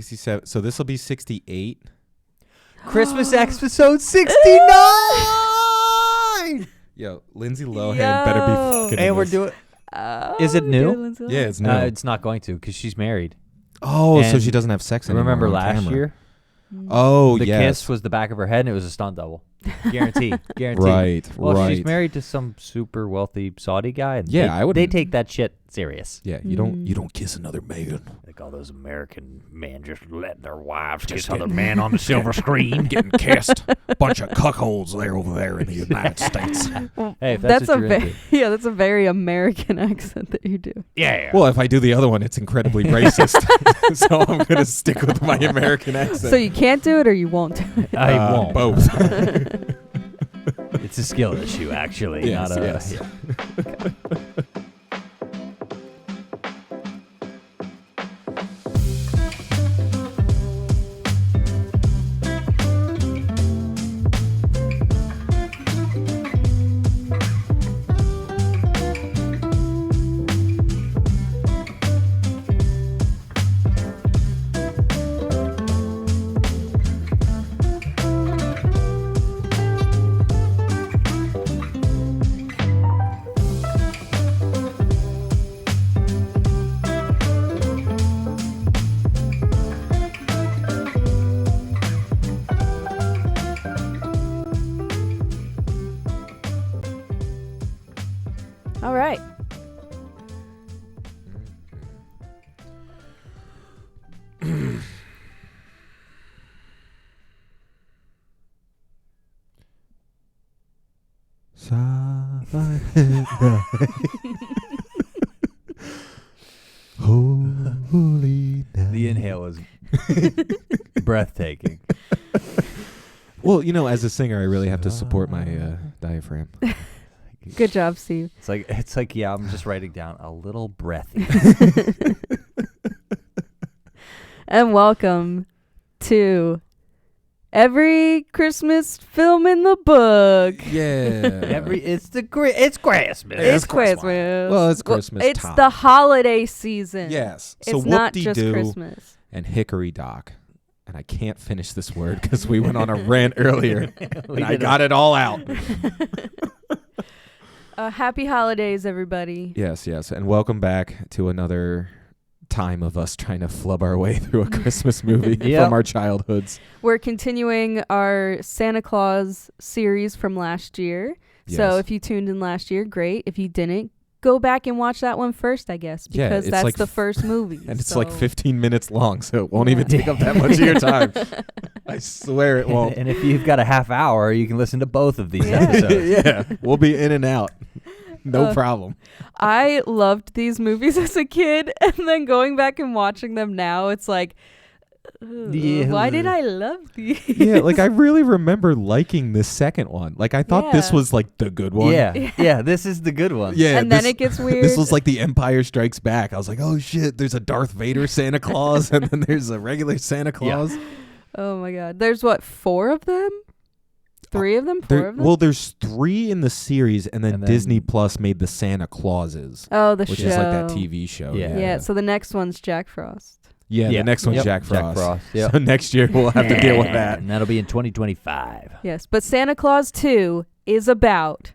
67. So this will be 68. Christmas episode 69. Yo, Lindsay Lohan better be fucking. And we're doing. Is it new? Yeah, it's new. It's not going to because she's married. Oh, so And she doesn't have sex anymore. Remember on last camera. year? Oh, The yes. kiss was the back of her head, and it was a stunt double. Guarantee. Right, Well, right. she's married to some super wealthy Saudi guy, and Yeah, I would. they take that shit serious. Yeah, you don't kiss another man. Like all those American men just letting their wives kiss other men on the silver screen. Getting kissed. Bunch of cuckolds over there in the United States. Hey, if that's what you're into. That's a very American accent that you do. Yeah. Well, if I do the other one, it's incredibly racist. So I'm going to stick with my American accent. So you can't do it or you won't do it? I won't. Both. It's a skill issue, actually. Yes, not a, yes. Yeah. All right. Holy The inhale was breathtaking. Well, as a singer, I really have to support my diaphragm. Good job, Steve. It's like yeah, I'm just writing down a little breathy. And welcome to every Christmas film in the book. Yeah. It's Christmas. It's Christmas. Well, it's Christmas It's time. the holiday season. Yes. So It's not just whoop-de-doo Christmas. and Hickory Dock. And I can't finish this word because we went on a rant earlier. And I got it all out. Happy holidays, everybody. Yes, yes. And welcome back to another time of us trying to flub our way through a Christmas movie from our childhoods. We're continuing our Santa Claus series from last year. Yes. So if you tuned in last year, great. If you didn't, go back and watch that one first, I guess, Yeah, because it's that's like the first movie. And it's so. like 15 minutes long, so it won't even take up that much of your time. I swear it won't. And if you've got a half hour, you can listen to both of these Yeah. episodes. Yeah, we'll be in and out. No problem. I loved these movies as a kid, and then going back and watching them now, it's like, why did I love these? Yeah, like I really remember liking the second one. Like I thought this was like the good one. Yeah, this is the good one. Yeah, and then it gets weird. This was like the Empire Strikes Back. I was like, oh shit, there's a Darth Vader Santa Claus, and then there's a regular Santa Claus. Yeah. Oh my God. There's what, 4 of them? 3 of them? 4 of them? Well, there's 3 in the series, and then Disney Plus made the Santa Clauses. Oh, the which show. is like that TV show. Yeah, so the next one's Jack Frost. Yeah, the next one's Jack Frost. Yep. So next year we'll have to deal with that. And that'll be in 2025. Yes, but Santa Claus 2 is about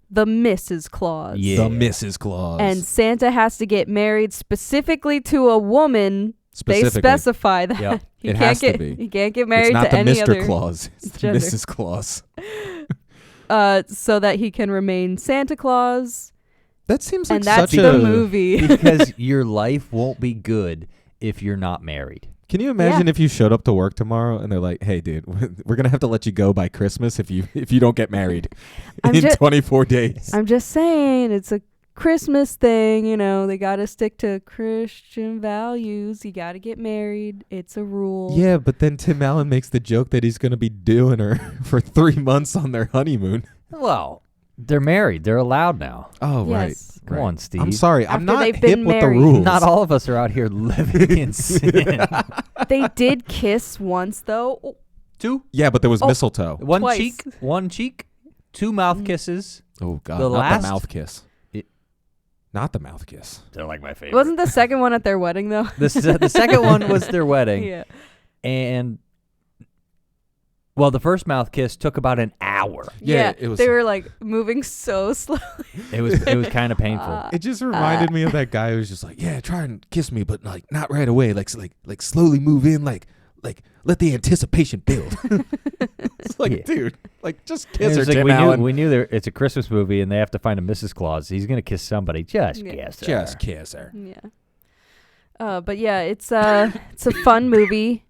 the Mrs. Claus. Yeah. The Mrs. Claus. And Santa has to get married specifically to a woman. They specify that. Yep. He can't get married to any It's not the Mr. other Claus. It's the gender. Mrs. Claus. So that he can remain Santa Claus. That seems like and that's such the a movie. Because your life won't be good if you're not married. Can you imagine if you showed up to work tomorrow and they're like, "Hey, dude, we're gonna have to let you go by Christmas if you don't get married in 24 days." I'm just saying, it's a Christmas thing, they got to stick to Christian values. You got to get married. It's a rule. Yeah, but then Tim Allen makes the joke that he's going to be doing her for 3 months on their honeymoon. Well, they're married. They're allowed now. Oh, Yes. Come on, Steve. I'm sorry. I'm After not they've hip been with the married. rules. Not all of us are out here living in sin. They did kiss once, though. 2? Yeah, but there was mistletoe. One Not the mouth kiss. They're like my favorite. Wasn't the second one at their wedding though? The second one was their wedding. Yeah. And well, the first mouth kiss took about an hour. Yeah, it was. They were like moving so slowly. It was kind of painful. It just reminded me of that guy who was just like, yeah, try and kiss me, but like not right away. Like slowly move in, like let the anticipation build. It's like, dude, like just kiss her, like, Tim Allen. we knew it's a Christmas movie and they have to find a Mrs. Claus. He's gonna kiss somebody. Just kiss her. Just kiss her. Yeah. But yeah, it's a fun movie.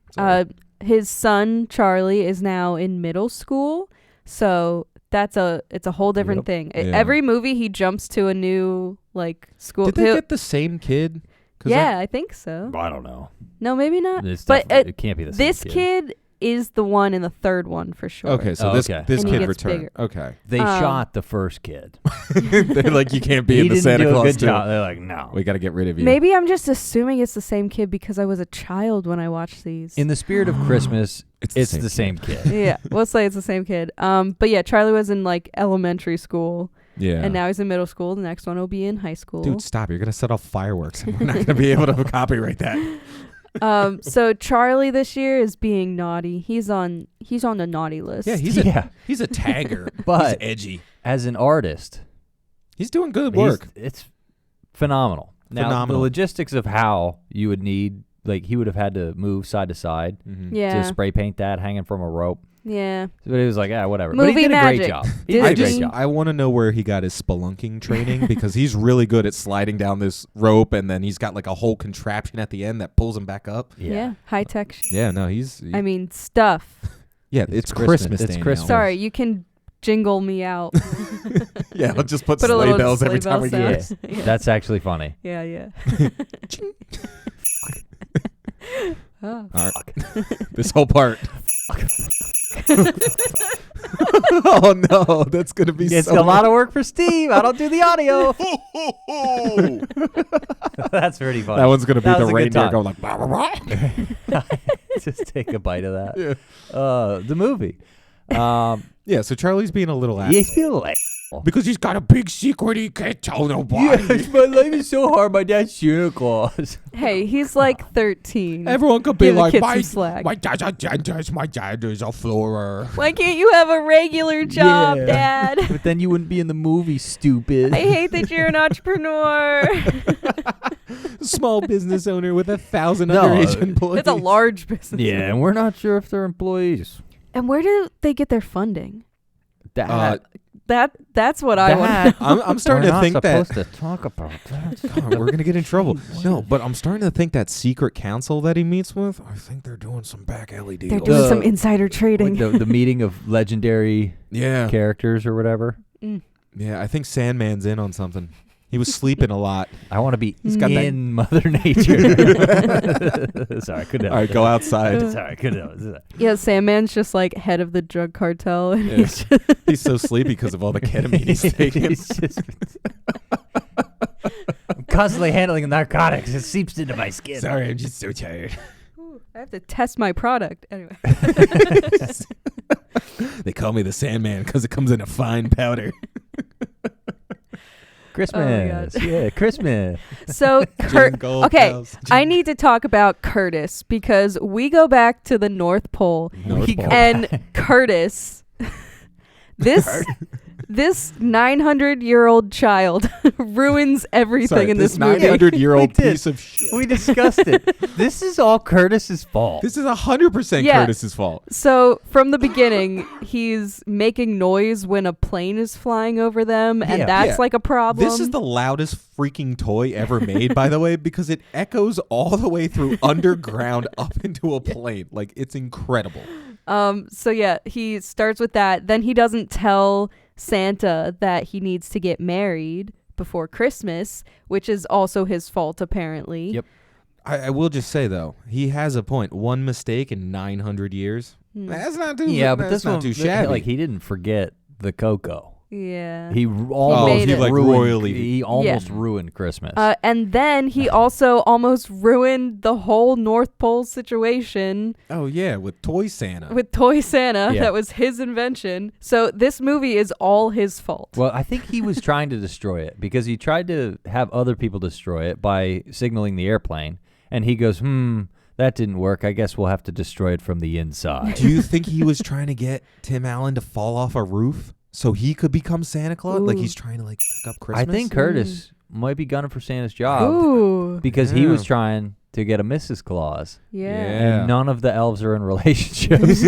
His son Charlie is now in middle school, so it's a whole different thing. Yeah. Every movie he jumps to a new like school. Did they get the same kid? Yeah, I think so. I don't know. No, maybe not. But it can't be the same This kid is the one in the third one for sure. Okay, so this And kid he gets returned. bigger. Okay. They shot the first kid. They're like, you can't be He in the didn't Santa do a Claus good too. job. They're like, no. We got to get rid of you. Maybe I'm just assuming it's the same kid because I was a child when I watched these. In the spirit of Christmas, it's the same kid. Yeah, we'll say it's the same kid. But yeah, Charlie was in like elementary school. Yeah. And now he's in middle school. The next one will be in high school. Dude, stop. You're going to set off fireworks. And we're not going to be able to copyright that. So Charlie this year is being naughty. He's on the naughty list. Yeah, he's a tagger. But he's edgy. As an artist, he's doing good work. It's phenomenal. Now, the logistics of how you would need, like, he would have had to move side to side to spray paint that hanging from a rope. Yeah. But it was like, whatever. Movie but he did magic. a great job. He did a great job. I want to know where he got his spelunking training because he's really good at sliding down this rope, and then he's got like a whole contraption at the end that pulls him back up. Yeah. High tech. Yeah, no, I mean, stuff. Yeah, it's Christmas. It's Danielle. Christmas. Sorry, you can jingle me out. Yeah, I'll just put a sleigh little bells every sleigh time we bell get sound. Yeah. That's actually funny. Yeah. Oh. All right. This whole part. Oh no, that's gonna be It's so a lot of work for Steve. I don't do the audio. That's pretty funny. That one's gonna be That the was a good reindeer time. going like blah, blah, blah. Just take a bite of that. Yeah. The movie. Yeah, so Charlie's being a little asshole. He's being a little because he's got a big secret he can't tell nobody. my life is so hard. My dad's Santa Claus. Hey, he's like 13. Everyone could be Give the like, kid my some slack. dad's a dentist, my dad is a floorer. Why can't you have a regular job, Dad? But then you wouldn't be in the movie, stupid. I hate that you're an entrepreneur. Small business owner with 1,000 underage employees. It's a large business. Yeah, and we're not sure if they're employees. And where do they get their funding? That's what I want. I'm starting to think we're that not supposed to talk about that. God, we're gonna get in trouble. No, but I'm starting to think that secret council that he meets with, I think they're doing some back alley deals. They're doing some insider trading. Like the meeting of legendary characters or whatever. Yeah, I think Sandman's in on something. He was sleeping a lot. I want to be got in Mother Nature. Sorry, I couldn't. All right, go outside. Sorry, I couldn't. Yeah, Sandman's just like head of the drug cartel. And He's so sleepy because of all the ketamine he's taking. I'm constantly handling narcotics. It seeps into my skin. Sorry, I'm just so tired. I have to test my product. Anyway. They call me the Sandman because it comes in a fine powder. Christmas. Yeah, Christmas. So, Jingle bells, I need to talk about Curtis because we go back to the North Pole. And Curtis, this 900-year-old child ruins everything in this movie. 900-year-old piece of shit. We discussed it. This is all Curtis's fault. This is 100% Curtis's fault. So from the beginning, he's making noise when a plane is flying over them, and that's like a problem. This is the loudest freaking toy ever made, by the way, because it echoes all the way through underground up into a plane. Like, it's incredible. So yeah, he starts with that. Then he doesn't tell Santa that he needs to get married before Christmas, which is also his fault, apparently. Yep. I will just say, though, he has a point. One mistake in 900 years. That's not too but that's this not one, too shabby. like, he didn't forget the cocoa. Yeah. He almost ruined ruined Christmas. And then he also almost ruined the whole North Pole situation. Oh, yeah, with Toy Santa. Yeah. That was his invention. So this movie is all his fault. Well, I think he was trying to destroy it because he tried to have other people destroy it by signaling the airplane. And he goes, that didn't work. I guess we'll have to destroy it from the inside. Do you think he was trying to get Tim Allen to fall off a roof so he could become Santa Claus? Ooh. Like he's trying to like fuck up Christmas? I think Curtis might be gunning for Santa's job because he was trying to get a Mrs. Claus. Yeah. And none of the elves are in relationships.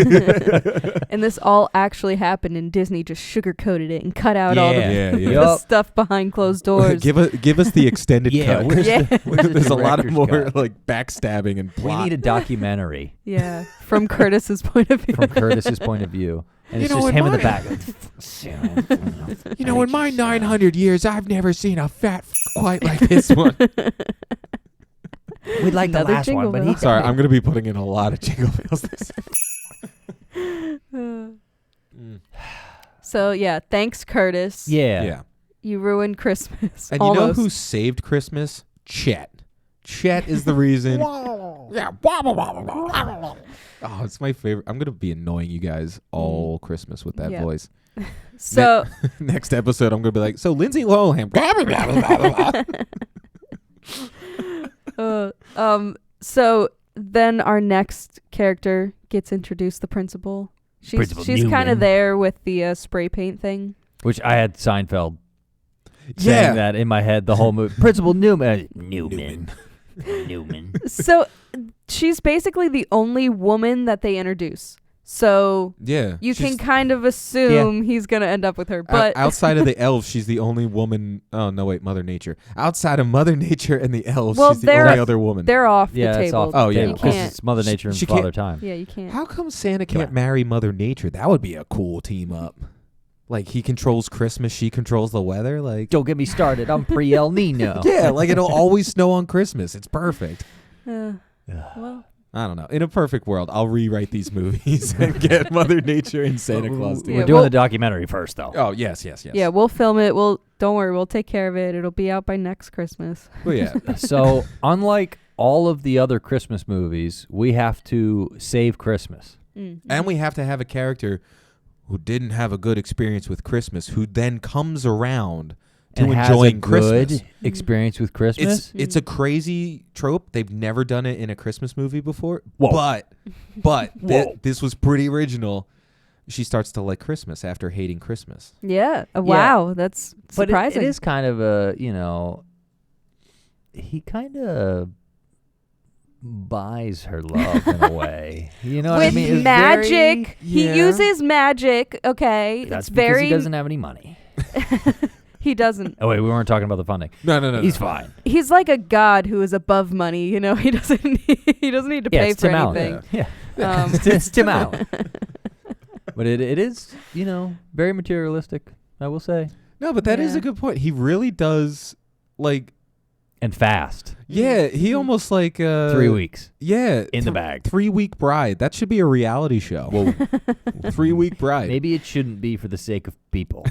And this all actually happened, and Disney just sugarcoated it and cut out all the stuff behind closed doors. Give us the extended cut. There's a lot of more cut? like backstabbing and plot. We need a documentary. Yeah, from Curtis's point of view. And it's just him in the back. In my 900 years, I've never seen a fat quite like this one. We'd like the last one, but he's sorry. I'm going to be putting in a lot of jingle bells this. So yeah, thanks, Curtis. Yeah. You ruined Christmas. And almost. You know who saved Christmas? Chet. Chet is the reason. Yeah. Oh, it's my favorite. I'm going to be annoying you guys all Christmas with that voice. So next episode, I'm going to be like, so Lindsay Lohan. So then our next character gets introduced, the principal. She's kind of there with the spray paint thing. Which I had Seinfeld saying that in my head the whole movie. Principal Newman. So she's basically the only woman that they introduce. So you can kind of assume he's going to end up with her. But outside of the elves, she's the only woman. Oh, no, wait, Mother Nature. Outside of Mother Nature and the elves, she's the only other woman. They're off the table. Oh, yeah. Because it's Mother Nature and Father Time. Yeah, you can't. How come Santa can't marry Mother Nature? That would be a cool team up. Like, he controls Christmas, she controls the weather. Like, don't get me started. I'm pre-El Nino. Yeah, like it'll always snow on Christmas. It's perfect. Well, I don't know. In a perfect world, I'll rewrite these movies and get Mother Nature and Santa Claus. We're doing the documentary first, though. Oh, yes. Yeah, we'll film it. Don't worry, we'll take care of it. It'll be out by next Christmas. Well, yeah. So, unlike all of the other Christmas movies, we have to save Christmas. Mm-hmm. And we have to have a character who didn't have a good experience with Christmas, who then comes around to enjoying Christmas. Good experience with Christmas. It's a crazy trope. They've never done it in a Christmas movie before. Whoa. But this was pretty original. She starts to like Christmas after hating Christmas. Yeah. Wow. That's surprising. But it is kind of a, he kind of buys her love in a way. You know what I mean? With magic. He uses magic. Okay. That's it's because he doesn't have any money. He doesn't. Oh, wait, we weren't talking about the funding. No. He's fine. He's like a god who is above money. He doesn't need to pay for anything. Yeah. It's Tim Allen. But it is, very materialistic, I will say. No, but that is a good point. He really does, like... And fast. Yeah, he almost like... 3 weeks. Yeah. In the bag. 3-week bride. That should be a reality show. Whoa. 3-week bride. Maybe it shouldn't be for the sake of people.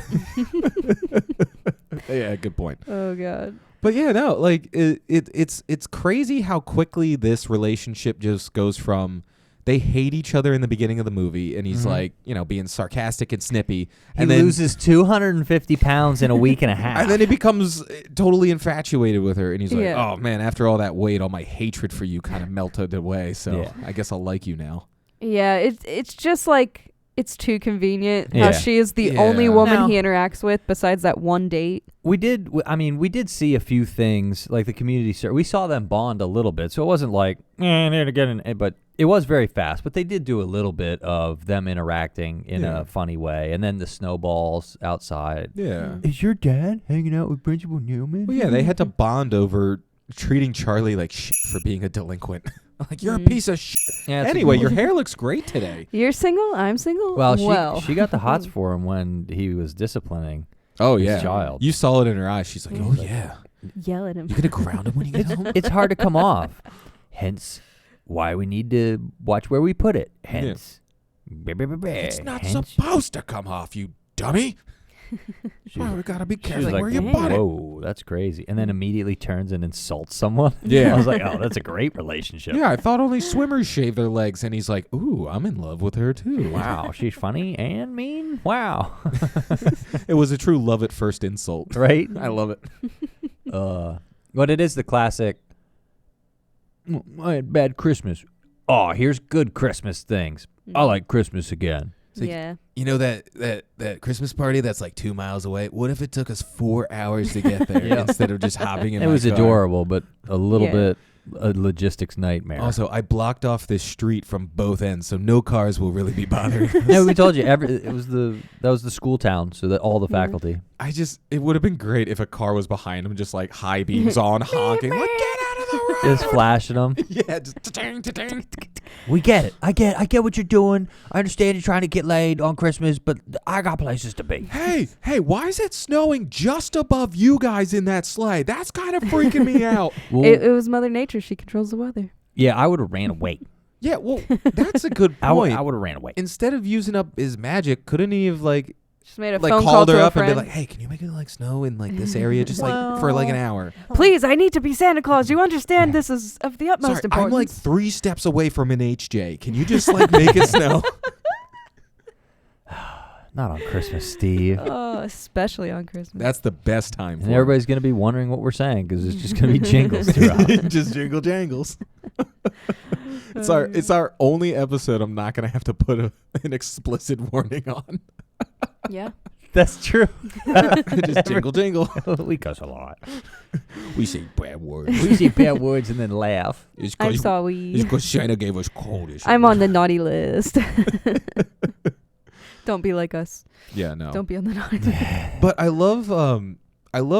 Yeah, good point. Oh, God. But yeah, no, like, it's crazy how quickly this relationship just goes from... They hate each other in the beginning of the movie, and he's like, being sarcastic and snippy. And he then loses 250 pounds in a week and a half. And then he becomes totally infatuated with her, and he's like, Yeah. oh, man, after all that weight, all my hatred for you kind of melted away, so I guess I'll like you now. Yeah, it's just like, it's too convenient Yeah. how she is the only woman he interacts with besides that one date. We did see a few things, like the community we saw them bond a little bit, so it wasn't like, but it was very fast, but they did do a little bit of them interacting in a funny way, and then the snowballs outside. Yeah. Is your dad hanging out with Principal Newman? Well, yeah, they had to bond over treating Charlie like shit for being a delinquent. Like, you're a piece of shit. Yeah, anyway, your hair looks great today. You're single? I'm single? Well, she got the hots for him when he was disciplining his child. You saw it in her eyes. She's like, oh, yeah. Yell at him. You're going to ground him when you get home? It's hard to come off. Hence why we need to watch where we put it. Hence. It's not supposed to come off, you dummy. She Oh, we gotta be she was careful like, where you "Dang." bought it. whoa, that's crazy. And then immediately turns and insults someone. Yeah. I was like, oh, that's a great relationship. Yeah, I thought only swimmers shave their legs, and he's like, "Ooh, I'm in love with her too." Wow, she's funny and mean. Wow. It was a true love at first insult. Right? I love it. But it is the classic, I had bad Christmas. Oh, here's good Christmas things. I like Christmas again. like- Yeah. You know that Christmas party that's like 2 miles away? What if it took us 4 hours to get there Yeah. instead of just hopping in It my was car? adorable, but a little Yeah. bit a logistics nightmare. Also, I blocked off this street from both ends, so no cars will really be bothering us. yeah, we told you that was the school town, so that all the faculty. It would have been great if a car was behind him, just like high beams on, honking, like, get out of the road. Just flashing them. Yeah, just ta-ding, ta-ding. We get it. I get what you're doing. I understand you're trying to get laid on Christmas, but I got places to be. Hey, why is it snowing just above you guys in that sleigh? That's kind of freaking me out. Well, It was Mother Nature. She controls the weather. yeah, I would have ran away. Yeah, well, that's a good I would point. have ran away. Instead of using up his magic, couldn't he have like Just made a phone call called her to a up and friend. be like, "Hey, can you make it like snow in like this area just like for like an hour?" Please, I need to be Santa Claus. You understand this is of the utmost Sorry, importance. I'm like 3 steps away from an HJ. Can you just like make it snow? Not on Christmas, Steve. Oh, especially on Christmas. That's the best time for And everybody's going to be wondering what we're saying because it's just going to be jingles throughout. just jingle jangles. It's our only episode I'm not gonna have to put an explicit warning on. Yeah. That's true. Just jingle jingle. We cuss a lot. We say bad words. We say bad words and then laugh. It's I'm 'cause- sorry. It's because Santa gave us cold. I'm on the naughty list. Don't be like us. Yeah, no. Don't be on the naughty list. But I love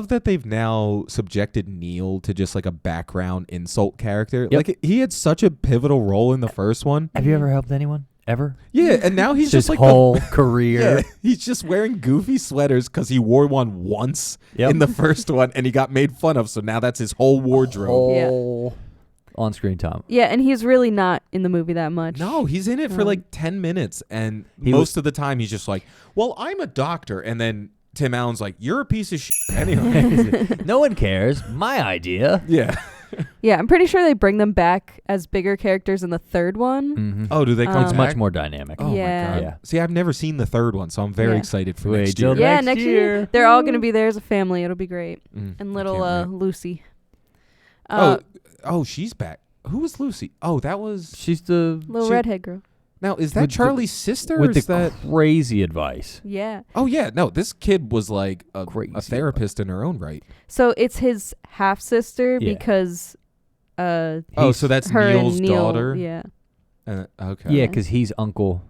that they've now subjected Neil to just like a background insult character. Yep. Like he had such a pivotal role in the first one. Have you ever helped anyone? Ever? Yeah, and now he's His just like whole career. yeah, he's just wearing goofy sweaters because he wore one once Yep. in the first one and he got made fun of. So now that's his whole wardrobe. Whole on-screen time. Yeah, and he's really not in the movie that much. No, he's in it for like 10 minutes. And He most of the time he's just like, well, I'm a doctor. And then Tim Allen's like, you're a piece of shit anyway. No one cares. My idea. Yeah. Yeah, I'm pretty sure they bring them back as bigger characters in the third one. Mm-hmm. Oh, do they come It's back? much more dynamic. Oh Yeah. my God. Yeah. See, I've never seen the third one, so I'm very Yeah. excited for Wait next till year. Yeah, next next year. year. They're all going to be there as a family. It'll be great. Mm, And I little can't wait. Lucy. Oh, she's back. Who was Lucy? Oh, that was... She's the Little she- redhead girl. Now, is that With the- Charlie's sister? Or with the is that... crazy advice. Yeah. Oh, yeah. No, this kid was like a Crazy therapist in her own right. So it's his half sister Yeah. because Oh, He's- so that's her Neil's and Neil, daughter? Yeah. Okay. Yeah, because he's Uncle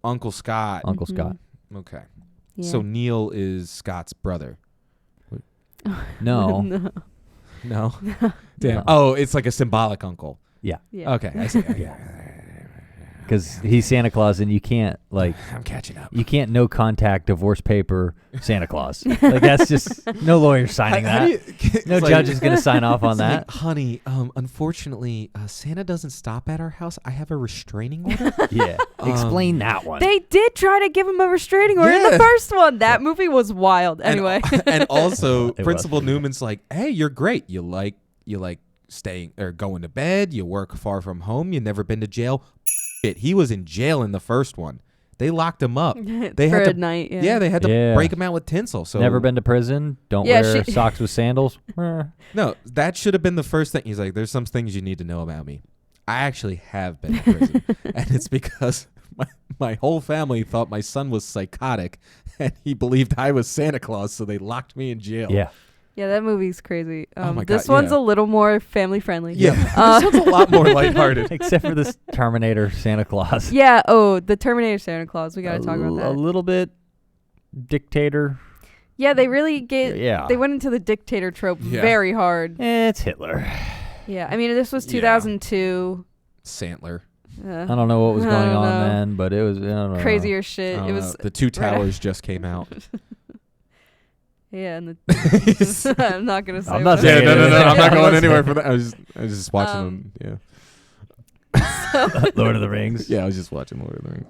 Uncle Scott. Uncle Mhm. Scott. Okay. Yeah. So Neil is Scott's brother. No. No. No? Damn. No. Oh, it's like a symbolic uncle. Yeah. Okay, I see. Okay. Because he's Santa Claus and you can't, like, I'm catching up. you can't no contact divorce paper Santa Claus. Like, that's just, no lawyer signing How do that. you- No it's like- judge is going to sign off on it's like, that. honey, unfortunately, Santa doesn't stop at our house. I have a restraining order. Yeah. Explain that one. They did try to give him a restraining order in Yeah. the first one. That movie was wild. Anyway. And also, It was Principal pretty Newman's like, hey, you're great. You like staying or going to bed. You work far from home. You never been to jail. Shit, he was in jail in the first one. They locked him up. They For had a to, night. Yeah. yeah, they had to Yeah. break him out with tinsel. So Never been to prison. Don't Yeah, wear she- socks with sandals. No, that should have been the first thing. He's like, there's some things you need to know about me. I actually have been in prison. And it's because my whole family thought my son was psychotic and he believed I was Santa Claus, so they locked me in jail. Yeah. Yeah, that movie's crazy. Oh my God, This one's yeah. a little more family friendly. Yeah. This one's a lot more lighthearted. Except for this Terminator Santa Claus. Yeah. Oh, the Terminator Santa Claus. We gotta talk about A that. little bit dictator. Yeah, they really get. Yeah. They went into the dictator trope Yeah. very hard. It's Hitler. Yeah. I mean, this was Yeah. 2002. Sandler. I don't know what was I going don't on know. then, but it was I don't know. Crazier shit. It was. The Two right Towers just came out. Yeah, and the. I'm not gonna say. I'm not what saying Yeah, it no, is. I'm not Yeah. going anywhere for that. I was just watching Um, them. Yeah. Lord of the Rings. Yeah, I was just watching Lord of the Rings.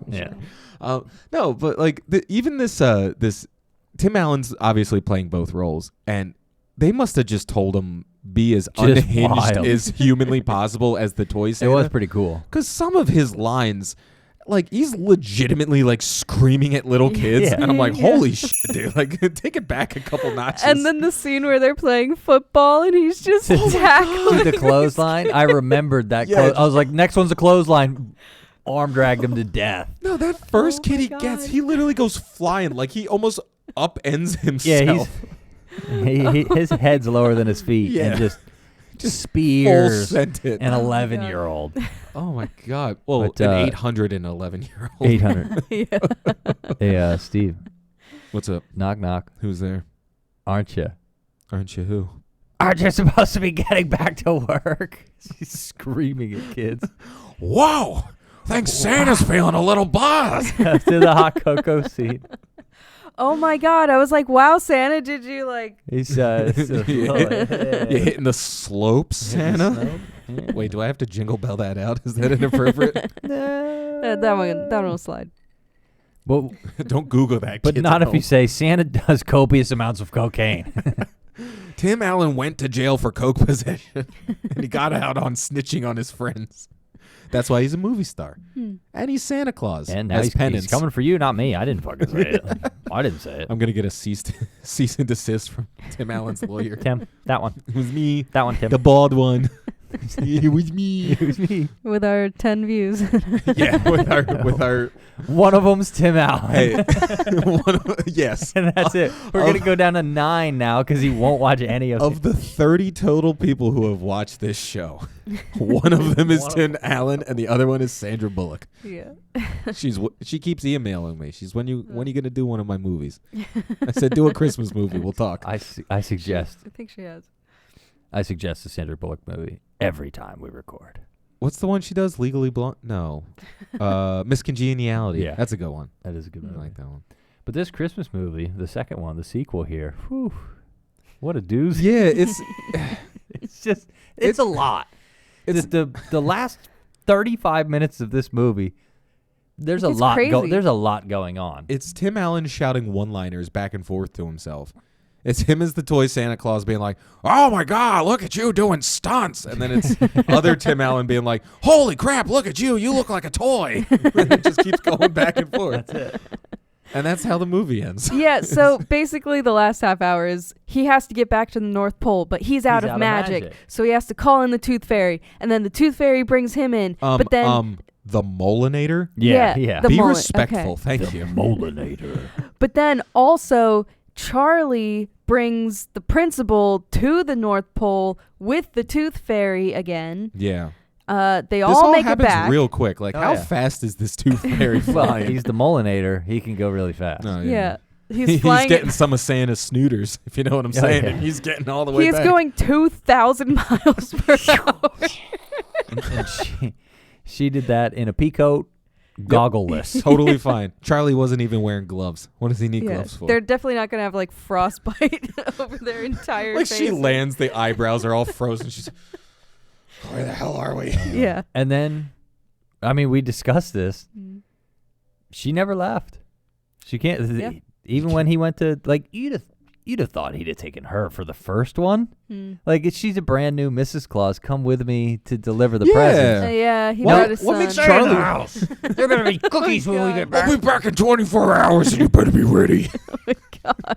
Yeah. No, but like even this Tim Allen's obviously playing both roles, and they must have just told him be as Just unhinged wild. as humanly possible as the toy It Santa. was pretty cool. Because some of his lines, like, he's legitimately, like, screaming at little kids. Yeah. And I'm like, Yeah. holy shit, dude. Like, take it back a couple notches. And then the scene where they're playing football and he's just tackling. To the clothesline, I remembered that. Yeah. I was like, next one's a clothesline. Arm dragged him to death. no, that first Oh kid my he God. gets, he literally goes flying. Like, he almost upends Yeah, himself. his head's lower than his feet, Yeah. and just Full spears sent it. an Oh my 11-year-old. Oh, my God. Well, But, an 811-year-old. 800. Yeah. Hey, Steve. What's up? Knock, knock. Who's there? Aren't you? Aren't you who? Aren't you supposed to be getting back to work? She's screaming at kids. Whoa! Thanks Santa's feeling a little buzzed. To the hot cocoa seat. Oh my God. I was like, wow, Santa, did you like. He's You're hitting the slopes, Santa? Wait, do I have to jingle bell that out? Is that inappropriate? That one will slide. Well, Don't Google that. but kids not at if you home. say Santa does copious amounts of cocaine. Tim Allen went to jail for coke possession, and he got out on snitching on his friends. That's why he's a movie star, and he's Santa Claus. And now as he's penance. coming for you, not me. I didn't fucking say it. I didn't say it. I'm gonna get a cease and desist from Tim Allen's lawyer. Tim, that one. It was me, That one, Tim. the bald one. It was me. It was me. With our 10 views. Yeah, with our One of them's Tim Allen. hey, yes. And that's it. We're going to go down to 9 now because he won't watch any of Of the 30 total people who have watched this show, one of them is Tim Allen, and the other one is Sandra Bullock. Yeah. She keeps emailing me. She's when you gonna do one of my movies? I said do a Christmas movie. We'll talk. I suggest I think she has. a Sandra Bullock movie every time we record. What's the one she does? Legally Blonde? No. Miss Congeniality. Yeah. That's a good one. That is a good I movie. like that one. But this Christmas movie, the second one, the sequel here, whew, what a doozy. Yeah, it's It's just, it's a lot. it's The last 35 minutes of this movie, there's a It's lot crazy. there's a lot going on. it's Tim Allen shouting one-liners back and forth to himself. It's him as the toy Santa Claus being like, "Oh my God, look at you doing stunts," and then it's other Tim Allen being like, "Holy crap, look at you! You look like a toy." And it just keeps going back and forth. That's it. And that's how the movie ends. Yeah, so basically the last half hour is he has to get back to the North Pole, but he's out of magic. So he has to call in the Tooth Fairy, and then the Tooth Fairy brings him in. But then the Molinator. Yeah. the Be mullet, respectful, okay. thank you. Molinator. But then also Charlie brings the principal to the North Pole with the Tooth Fairy again. Yeah. They This all all make it happens back. real quick. Like, Oh, how yeah. fast is this Tooth Fairy Well, flying? he's the Molinator. He can go really fast. Oh, Yeah. He's He's flying. getting some of Santa's snooters, if you know what I'm Oh, saying. yeah. And he's getting all the way He's back. going 2,000 miles per hour. And she did that in a pea coat, goggleless. Totally fine. Charlie wasn't even wearing gloves. What does he need Yeah, gloves for? they're definitely not going to have like frostbite over their entire Like face. she lands, the eyebrows are all frozen. She's, where the hell are we? Yeah. And then, I mean, we discussed this. Mm. She never left. She can't. Yeah. Even when he went to, like, you'd have thought he'd have taken her for the first one. Mm. Like, if she's a brand new Mrs. Claus, come with me to deliver the Yeah. presents. Yeah, he What- brought his what son. makes Stay Charlie- in the house. There are going to be cookies when we get back. I'll be back in 24 hours and you better be ready.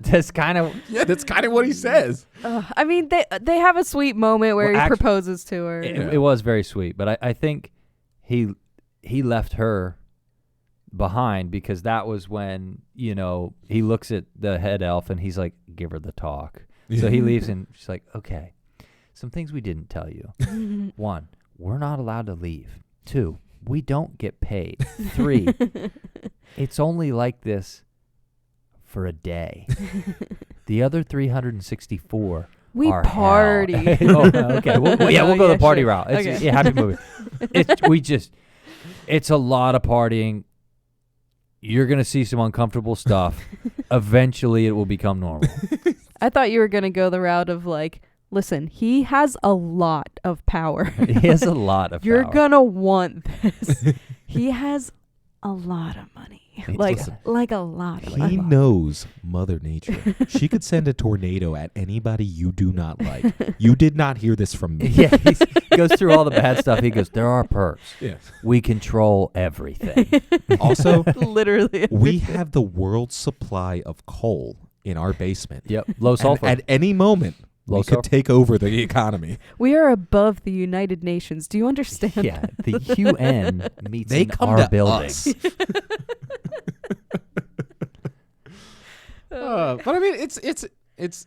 That's kind of. Yeah, that's kind of what he says. I mean, they have a sweet moment where Well, he proposes to her. It was very sweet, but I think he left her behind because that was when, you know, he looks at the head elf and he's like, give her the talk. So he leaves and she's like, okay, some things we didn't tell you. 1, we're not allowed to leave. 2, we don't get paid. 3, it's only like this for a day. The other 364 We are party. hell. Oh, okay. We'll go Yeah, the party sure. route. It's, Okay. yeah, happy movie. It's a lot of partying. You're going to see some uncomfortable stuff. Eventually, it will become normal. I thought you were going to go the route of like, listen, he has a lot of power. He has a lot of You're power. going to want this. He has a lot of money. like Listen. like a lot. He knows Mother Nature. She could send a tornado at anybody you do not like. You did not hear this from me. Yeah, he goes through all the bad stuff. He goes, there are perks. Yeah. We control everything. Also, Literally. we have the world's supply of coal in our basement. Yep, low And sulfur. at any moment, Low we could sulfur. take over the economy. We are above the United Nations. Do you understand? Yeah, the UN meets They in come our to building. us. But I mean,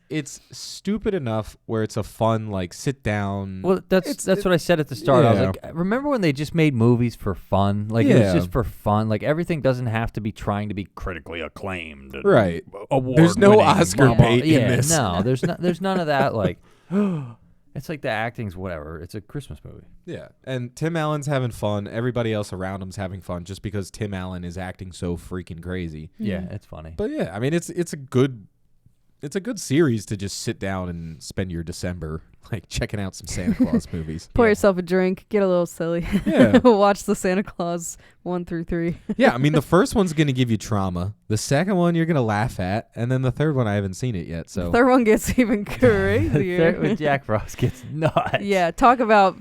it's stupid enough where it's a fun like sit down. Well, that's what I said at the start. I was Yeah. like, remember when they just made movies for fun? Like it was Yeah. just for fun. Like everything doesn't have to be trying to be Critically acclaimed. And Right. award There's no winning, Oscar blah, blah. bait in yeah, this. no, there's none of that. Like, it's like the acting's whatever. It's a Christmas movie. Yeah, and Tim Allen's having fun. Everybody else around him's having fun, just because Tim Allen is acting so freaking crazy. Yeah, it's funny. But yeah, I mean, it's a good series to just sit down and spend your December like checking out some Santa Claus movies. Pour Yeah. yourself a drink, get a little silly. Yeah. Watch the Santa Claus 1 through 3. Yeah, I mean, the first one's gonna give you trauma. The second one you're gonna laugh at, and then the third one I haven't seen it yet. So Third one gets even The crazier. third with Jack Frost gets nuts. Yeah, talk about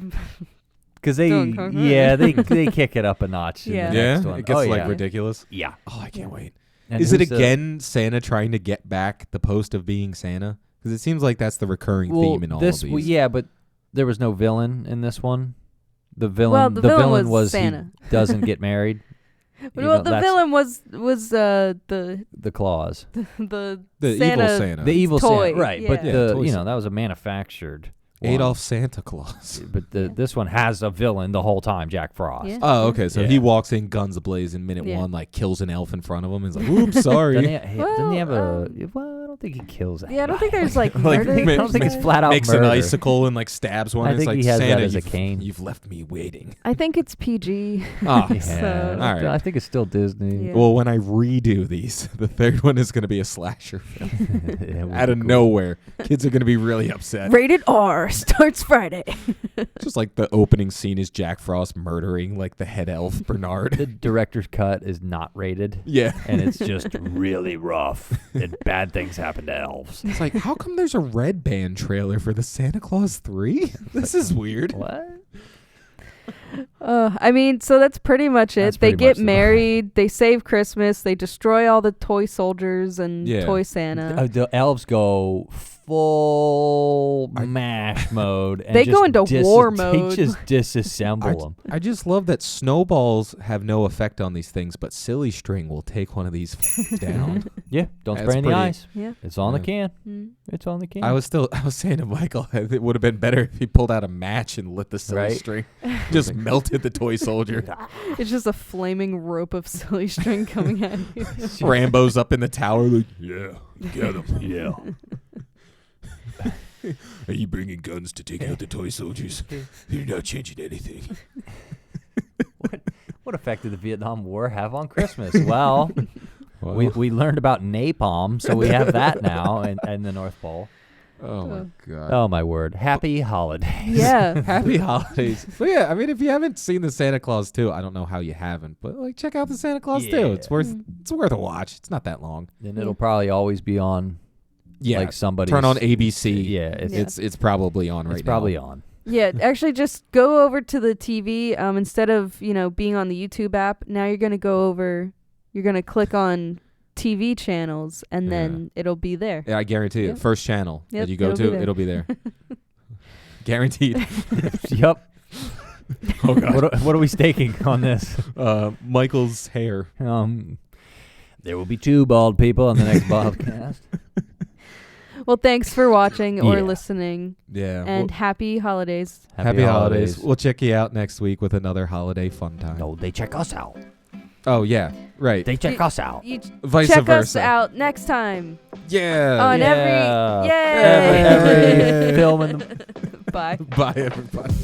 because they Don't come they kick it up a notch. Yeah. In the yeah, next one. it gets Oh, like yeah. ridiculous. Yeah. Oh, I can't wait. And Is it who's the- again Santa trying to get back the post of being Santa? Because it seems like that's the recurring well, theme in all this, of these. yeah, but there was no villain in this one. The villain, Well, the villain was he Santa. doesn't get married. You well, know, the that's villain was the the clause, the the Santa, evil Santa. the evil toy, Santa, right? But yeah. Yeah, the toy you know Santa. that was a manufactured one. Adolf Santa Claus. But this one has a villain the whole time, Jack Frost. Yeah. Oh, okay. So Yeah. he walks in guns ablaze in minute Yeah. one, like kills an elf in front of him. He's like, "Oops, sorry." Doesn't he have Well, a? Well, I don't think he kills. Yeah, I don't think there's like Like, murder. I I don't think it's flat out Makes murder. an icicle and like stabs one. I It's think like, he has that Santa, as a you've- cane. You've left me waiting. I think it's PG. Ah. Yeah, So- All right. I think it's still Disney. Yeah. Well, when I redo these, the third one is going to be a slasher film Yeah, would out be of cool. nowhere. Kids are going to be really upset. Rated R starts Friday. Just like the opening scene is Jack Frost murdering like the head elf Bernard. The director's cut is not rated, Yeah. and it's just Really rough. And bad things happen to elves. It's like, how come there's a Red Band trailer for the Santa Claus 3? This is weird. what? I mean, so that's pretty much it. That's They pretty get much the- married. They save Christmas. They destroy all the toy soldiers and Yeah. toy Santa. The elves go full mash mode. And They go just into war They mode. just disassemble them. I just love that snowballs have no effect on these things, but Silly String will take one of these down. Yeah, don't That's spray in the pretty- ice. Yeah. It's on the Yeah. can. Mm. It's on the can. I was saying to Michael, it would have been better if he pulled out a match and lit the Silly Right. String. Just melted the toy soldier. It's just a flaming rope of silly string coming at you. Rambo's up in the tower like, yeah, get him. Yeah. Are you bringing guns to take out the toy soldiers? You're not changing anything. What effect did the Vietnam War have on Christmas? Well, we learned about napalm, so we have that now and the North Pole. oh my god. Oh, my word. Happy holidays. Yeah. Happy holidays. But yeah, I mean, if you haven't seen the Santa Claus 2, I don't know how you haven't, but like check out the Santa Claus 2. It's worth a watch. It's not that long. And it'll probably always be on Yeah, like somebody's. turn on ABC. Yeah, it's, It's probably on right it's now. probably on. Yeah, actually just go over to the TV instead of, being on the YouTube app. Now you're going to click on TV channels and then it'll be there. Yeah, I guarantee Yep. it. First channel Yep, that you go it'll be to, there. it'll be there. Guaranteed. Yep. Oh god. What are we staking on this? Michael's hair. There will be 2 bald people on the next Bobcast. Well, thanks for watching or Yeah. listening Yeah. and happy holidays. Happy holidays. We'll check you out next week with another holiday fun time. No, they check us out. Oh yeah, right. They check us out. You Vice check versa. us out next time Yeah. on Yeah. every Every yay. film in the Bye. Bye everybody.